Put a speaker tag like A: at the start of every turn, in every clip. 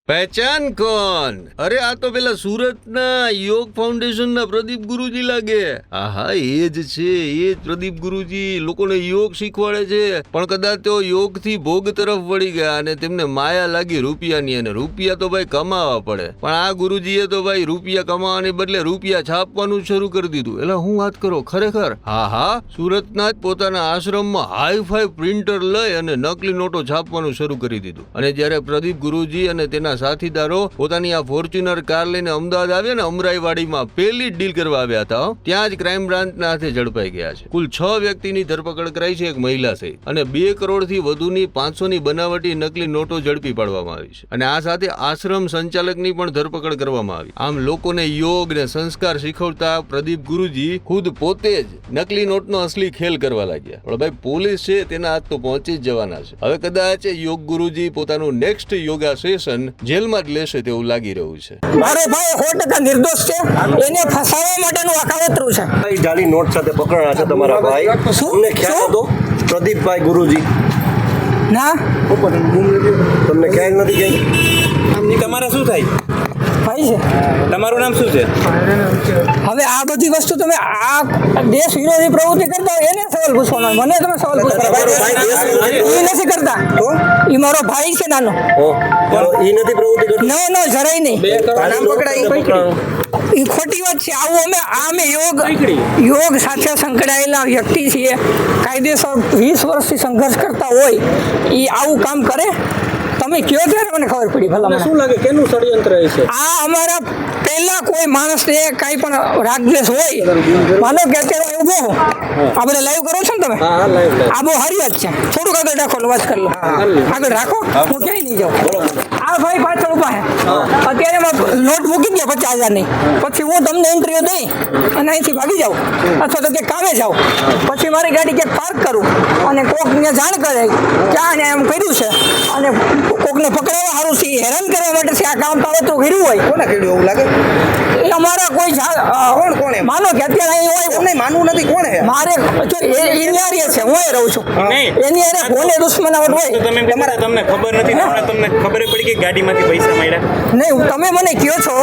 A: पहचान कौन? अरे आ तो पेला सूरतना योग फाउंडेशन ना प्रदीप गुरुजी लागे। आहा ए ज छे, ए ज प्रदीप गुरुजी लोकोने योग શીખવાડે છે, પણ કદાચ તેઓ યોગથી ભોગ તરફ વળી ગયા અને તેમને માયા લાગી રૂપિયાની, અને રૂપિયા તો ભાઈ કમાવા પડે, પણ આ ગુરુજીએ તો ભાઈ રૂપિયા કમાવાને બદલે રૂપિયા છાપવાનું શરૂ કરી દીધું। એટલે હું વાત કરો ખરેખર? હા, સુરતના જ પોતાના આશ્રમમાં હાઈ-ફાઈ પ્રિન્ટર લઈ અને નકલી નોટો છાપવાનું શરૂ કરી દીધું। અને જ્યારે પ્રદીપ ગુરુજી અને તેના સાથીદારો પોતાની આ ફોર્ચ્યુનર કાર લઈને અમદાવાદ આવ્યા ને, અમરાઈવાડીમાં પેલી જ ડીલ કરવા આવ્યા હતા, ત્યાં જ ક્રાઇમ બ્રાન્ચના હાથે ઝડપાઈ ગયા છે। કુલ 6 વ્યક્તિની ધરપકડ કરાઈ છે, એક મહિલા સહિત, અને 2 કરોડથી વધુની 500ની બનાવટી નકલી નોટો ઝડપી પાડવામાં આવી છે। અને આ સાથે આશ્રમ સંચાલકની પણ ધરપકડ કરવામાં આવી। આમ લોકોને યોગ ને સંસ્કાર શીખવતા પ્રદીપ ગુરુજી ખુદ પોતે જ નકલી નોટનો અસલી ખેલ કરવા લાગ્યા। પણ ભાઈ પોલીસ છે તેના હાથ તો પહોંચી જ જવાના છે। હવે કદાચ યોગ ગુરુજી પોતાનું નેક્સ્ટ યોગા સેશન જેલમાં જ લેશે તેવું લાગી રહ્યું છે।
B: મારો ભાઈ 100% નિર્દોષ છે, એને ફસાવવા માટેનું આકાવતરું છે।
C: ભાઈ જાલી નોટ સાથે પકડાણા છે તમારા ભાઈ, તમને ખ્યાલ હતો? પ્રદીપભાઈ ગુરુજી
B: ના,
C: તમને ખ્યાલ નથી ક્યાંય?
D: તમારા શું થાય
B: ભાઈ છે,
D: તમારું નામ શું છે?
B: હવે આ બધી વસ્તુ તમે આ દેશ વિરોધી પ્રવૃત્તિ કરતા હોય એને સવાલ પૂછવાનો, મને તમે સવાલ પૂછવાનો એ નથી કરતા, એ મારો ભાઈ છે નાનો,
C: ઈ નથી પ્રવૃત્તિ કરતો?
B: નો જરાય નહીં, એ ખોટી વાત છે। આવું અમે યોગ સાથે સંકળાયેલા વ્યક્તિ છીએ, કાયદેસર 20 વર્ષથી સંઘર્ષ કરતા હોય, એ આવું કામ કરે? તમે કયો ત્યારે મને ખબર પડી। ભલા
D: શું લાગે કેનું ષડયંત્ર છે
B: આ? અમારા પહેલા કોઈ માણસને કાંઈ પણ રાગદ્વેષ હોય, માનો કે અત્યારે ઉભો હું, આ બધા લાઈવ કરો છો ને તમે? આ બહુ સારી વાત છે, થોડુંક આગળ રાખો, વાત કરી લો, આગળ રાખો, હું ક્યાંય નહીં જાઉં। આ ભાઈ પાછળ ઉભા છે, અત્યારે નોટ મૂકી દે 50,000ની, પછી હું તમને ઇન્ટરવ્યુ દઈ અને અહીંથી ભાગી જાઉં, અથવા તો ક્યાંક કામે જાઉં, પછી મારી ગાડી ક્યાંક પાર્ક કરું અને કોકને જાણ કરે કે આને એમ કર્યું છે, અને કોકને પકડાવવા સારું છે, હેરાન કરવા માટે છે, આ કામ કાવતરું કર્યું હોય,
C: કોને કર્યું એવું લાગે?
B: એ અમારા કોઈ કોણ માનો કે અત્યારે અહીં હોય,
C: એમને માનવું નથી, કોણ હે?
B: મારે જો એની હારે છે, હું રહું છું, એની હારે કોને દુશ્મનાવટ હોય
D: તમને ખબર નથી, તમને ખબર પડી કે ગાડીમાંથી પૈસા મળ્યા
B: નહીં? તમે મને કહો છો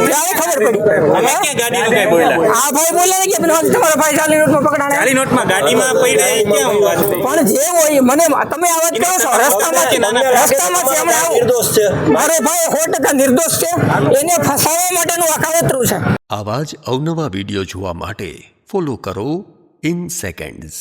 B: ત્યારે ખબર પડી।
D: અમે ક્યાં ગાડીનું કઈ બોલ્યા?
B: આ ભાઈ બોલ્યા કે તમારા ભાઈ જાલી નોટમાં પકડાણા,
D: જાલી નોટમાં ગાડીમાં પડ્યા, એ ક્યાં વાત છે?
B: પણ જે હોય મને તમે આ વાત કરો છો, રસ્તામાંથી હમણાં
C: નિર્દોષ છે
B: મારો ભાઈ 100% નિર્દોષ છે, એને ફસાવવા માટેનું આકાવતરું છે।
A: આવા જ અવનવા વિડીયો જોવા માટે ફોલો કરો ઇન સેકન્ડ્સ।